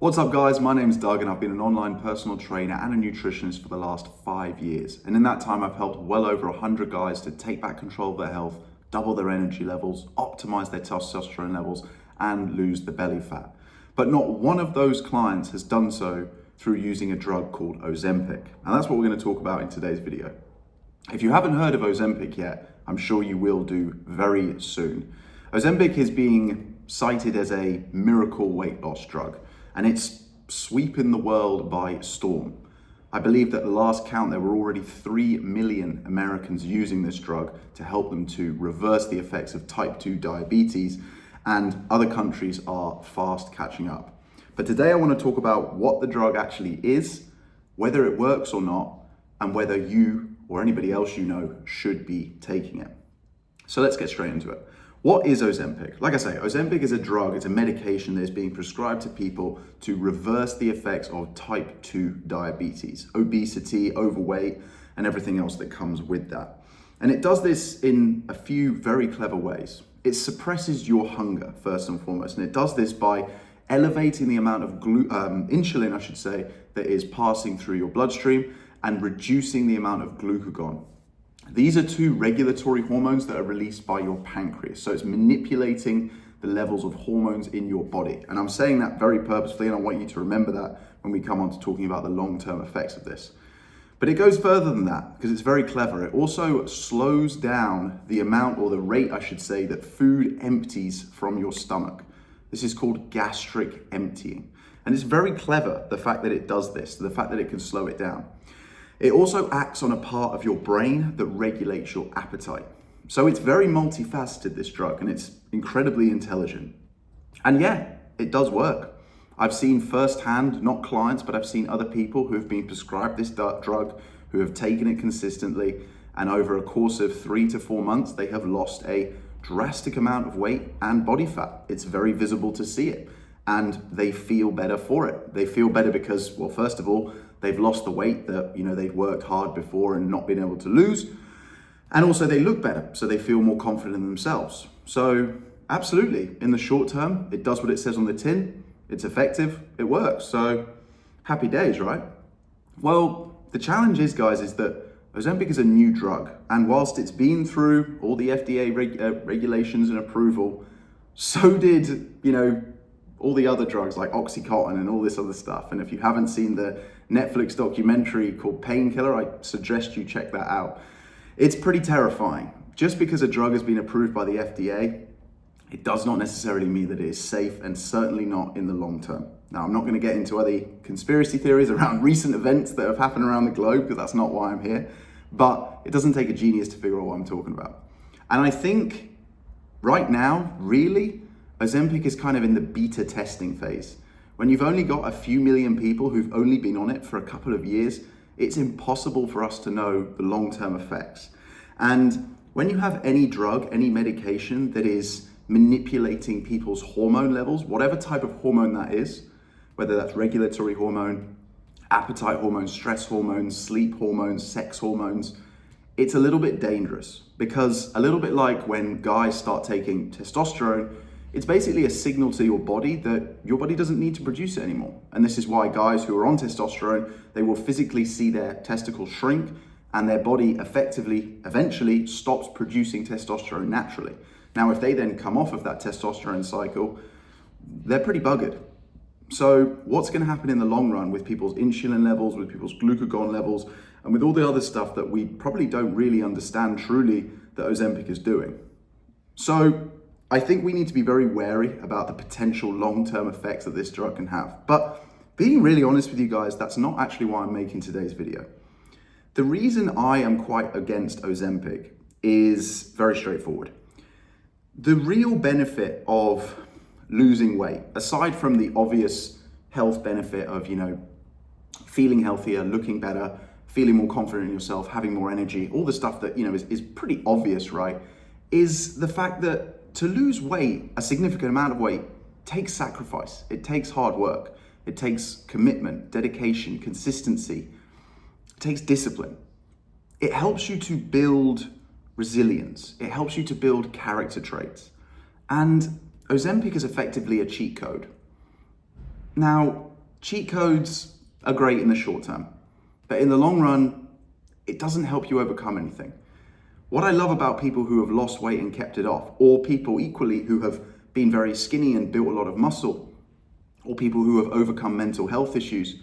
What's up guys, my name is Doug and I've been an online personal trainer and a nutritionist for the last 5 years. And in that time I've helped well over 100 guys to take back control of their health, double their energy levels, optimize their testosterone levels and lose the belly fat. But not one of those clients has done so through using a drug called Ozempic. And that's what we're going to talk about in today's video. If you haven't heard of Ozempic yet, I'm sure you will do very soon. Ozempic is being cited as a miracle weight loss drug. And it's sweeping the world by storm. I believe that at the last count, there were already 3 million Americans using this drug to help them to reverse the effects of type 2 diabetes, and other countries are fast catching up. But today I want to talk about what the drug actually is, whether it works or not, and whether you or anybody else you know should be taking it. So let's get straight into it. What is Ozempic? Like I say, Ozempic is a drug, it's a medication that is being prescribed to people to reverse the effects of type 2 diabetes, obesity, overweight, and everything else that comes with that. And it does this in a few very clever ways. It suppresses your hunger, first and foremost, and it does this by elevating the amount of insulin, I should say, that is passing through your bloodstream and reducing the amount of glucagon. These are 2 regulatory hormones that are released by your pancreas. So it's manipulating the levels of hormones in your body. And I'm saying that very purposefully, and I want you to remember that when we come on to talking about the long-term effects of this. But it goes further than that because it's very clever. It also slows down the amount, or the rate, I should say, that food empties from your stomach. This is called gastric emptying. And it's very clever, the fact that it does this, the fact that it can slow it down. It also acts on a part of your brain that regulates your appetite. So it's very multifaceted, this drug, and it's incredibly intelligent. And yeah, it does work. I've seen firsthand, not clients, but I've seen other people who have been prescribed this drug, who have taken it consistently, and over a course of 3 to 4 months, they have lost a drastic amount of weight and body fat. It's very visible to see it, and they feel better for it. They feel better because, well, first of all, they've lost the weight that they've worked hard before and not been able to lose. And also they look better, so they feel more confident in themselves. So absolutely, in the short term, it does what it says on the tin. It's effective, it works. So happy days, right? Well, the challenge is, guys, is that Ozempic is a new drug. And whilst it's been through all the FDA regulations and approval, so did, all the other drugs like Oxycontin and all this other stuff. And if you haven't seen the Netflix documentary called Painkiller, I suggest you check that out. It's pretty terrifying. Just because a drug has been approved by the FDA, it does not necessarily mean that it is safe, and certainly not in the long term. Now, I'm not going to get into other conspiracy theories around recent events that have happened around the globe, because that's not why I'm here. But it doesn't take a genius to figure out what I'm talking about. And I think right now, really, Ozempic is kind of in the beta testing phase. When you've only got a few million people who've only been on it for a couple of years, it's impossible for us to know the long-term effects. And when you have any drug, any medication that is manipulating people's hormone levels, whatever type of hormone that is, whether that's regulatory hormone, appetite hormones, stress hormones, sleep hormones, sex hormones, it's a little bit dangerous, because a little bit like when guys start taking testosterone, it's basically a signal to your body that your body doesn't need to produce it anymore. And this is why guys who are on testosterone, they will physically see their testicles shrink, and their body eventually stops producing testosterone naturally. Now, if they then come off of that testosterone cycle, they're pretty buggered. So what's going to happen in the long run with people's insulin levels, with people's glucagon levels, and with all the other stuff that we probably don't really understand truly that Ozempic is doing? So I think we need to be very wary about the potential long-term effects that this drug can have. But being really honest with you guys, that's not actually why I'm making today's video. The reason I am quite against Ozempic is very straightforward. The real benefit of losing weight, aside from the obvious health benefit of, feeling healthier, looking better, feeling more confident in yourself, having more energy, all the stuff that, is pretty obvious, right? Is the fact that to lose weight, a significant amount of weight, takes sacrifice. It takes hard work. It takes commitment, dedication, consistency. It takes discipline. It helps you to build resilience. It helps you to build character traits. And Ozempic is effectively a cheat code. Now, cheat codes are great in the short term, but in the long run, it doesn't help you overcome anything. What I love about people who have lost weight and kept it off, or people equally who have been very skinny and built a lot of muscle, or people who have overcome mental health issues,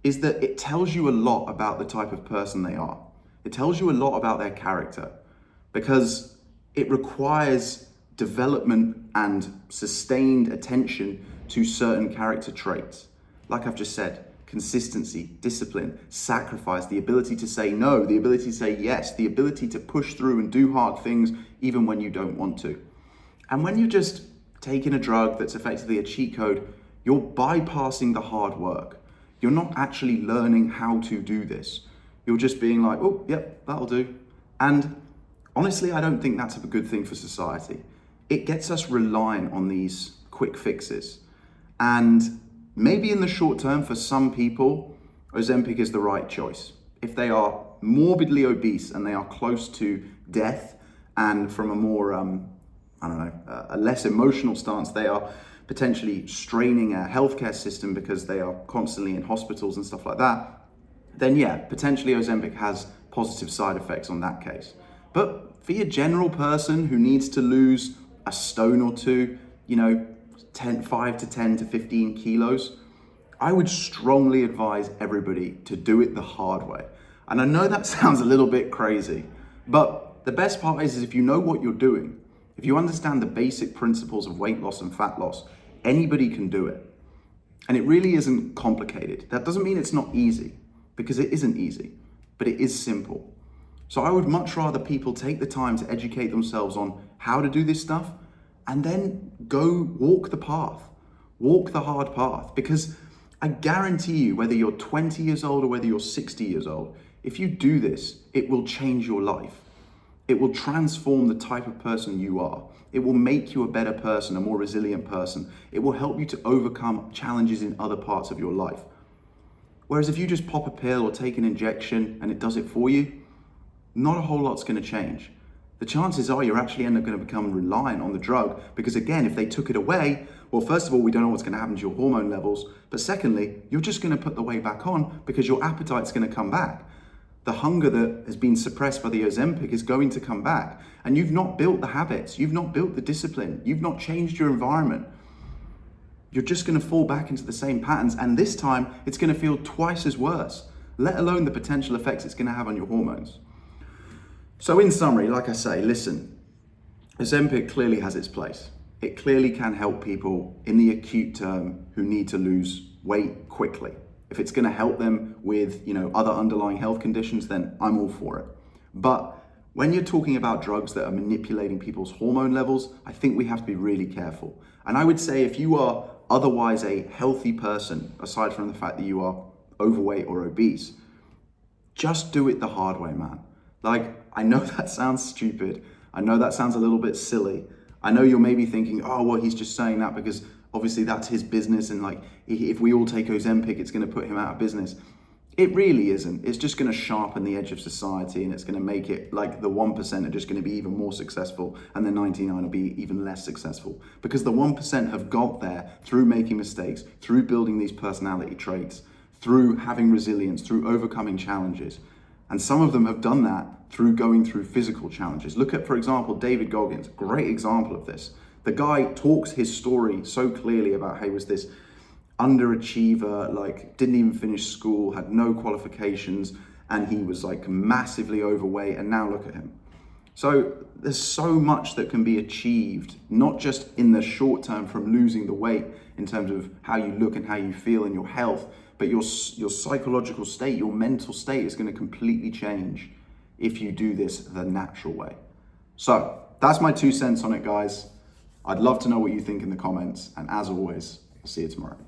is that it tells you a lot about the type of person they are. It tells you a lot about their character, because it requires development and sustained attention to certain character traits. Like I've just said, consistency, discipline, sacrifice, the ability to say no, the ability to say yes, the ability to push through and do hard things even when you don't want to. And when you're just taking a drug that's effectively a cheat code, you're bypassing the hard work. You're not actually learning how to do this. You're just being like, oh, yep, that'll do. And honestly, I don't think that's a good thing for society. It gets us reliant on these quick fixes. And maybe in the short term, for some people, Ozempic is the right choice. If they are morbidly obese and they are close to death, and from a more, a less emotional stance, they are potentially straining a healthcare system because they are constantly in hospitals and stuff like that, then yeah, potentially Ozempic has positive side effects on that case. But for your general person who needs to lose a stone or two, 5 to 10 to 15 kilos, I would strongly advise everybody to do it the hard way. And I know that sounds a little bit crazy, but the best part is if you know what you're doing, if you understand the basic principles of weight loss and fat loss, anybody can do it. And it really isn't complicated. That doesn't mean it's not easy, because it isn't easy, but it is simple. So I would much rather people take the time to educate themselves on how to do this stuff and then go walk the path, walk the hard path. Because I guarantee you, whether you're 20 years old or whether you're 60 years old, if you do this, it will change your life. It will transform the type of person you are. It will make you a better person, a more resilient person. It will help you to overcome challenges in other parts of your life. Whereas if you just pop a pill or take an injection and it does it for you, not a whole lot's going to change. The chances are you're actually going to become reliant on the drug, because again, if they took it away, well, first of all, we don't know what's going to happen to your hormone levels, but secondly, you're just going to put the weight back on because your appetite's going to come back. The hunger that has been suppressed by the Ozempic is going to come back, and you've not built the habits, you've not built the discipline, you've not changed your environment. You're just going to fall back into the same patterns, and this time it's going to feel twice as worse, let alone the potential effects it's going to have on your hormones. So in summary, like I say, listen, Ozempic clearly has its place. It clearly can help people in the acute term who need to lose weight quickly. If it's going to help them with, other underlying health conditions, then I'm all for it. But when you're talking about drugs that are manipulating people's hormone levels, I think we have to be really careful. And I would say if you are otherwise a healthy person, aside from the fact that you are overweight or obese, just do it the hard way, man. I know that sounds stupid. I know that sounds a little bit silly. I know you're maybe thinking, oh, well, he's just saying that because obviously that's his business, and if we all take Ozempic, it's going to put him out of business. It really isn't. It's just going to sharpen the edge of society, and it's going to make it like the 1% are just going to be even more successful and the 99 will be even less successful, because the 1% have got there through making mistakes, through building these personality traits, through having resilience, through overcoming challenges. And some of them have done that through going through physical challenges. Look at, for example, David Goggins, great example of this. The guy talks his story so clearly about how he was this underachiever, didn't even finish school, had no qualifications, and he was massively overweight, and now look at him. So there's so much that can be achieved, not just in the short term from losing the weight in terms of how you look and how you feel and your health, but your psychological state, your mental state is going to completely change if you do this the natural way. So that's my 2 cents on it, guys. I'd love to know what you think in the comments, and as always, I'll see you tomorrow.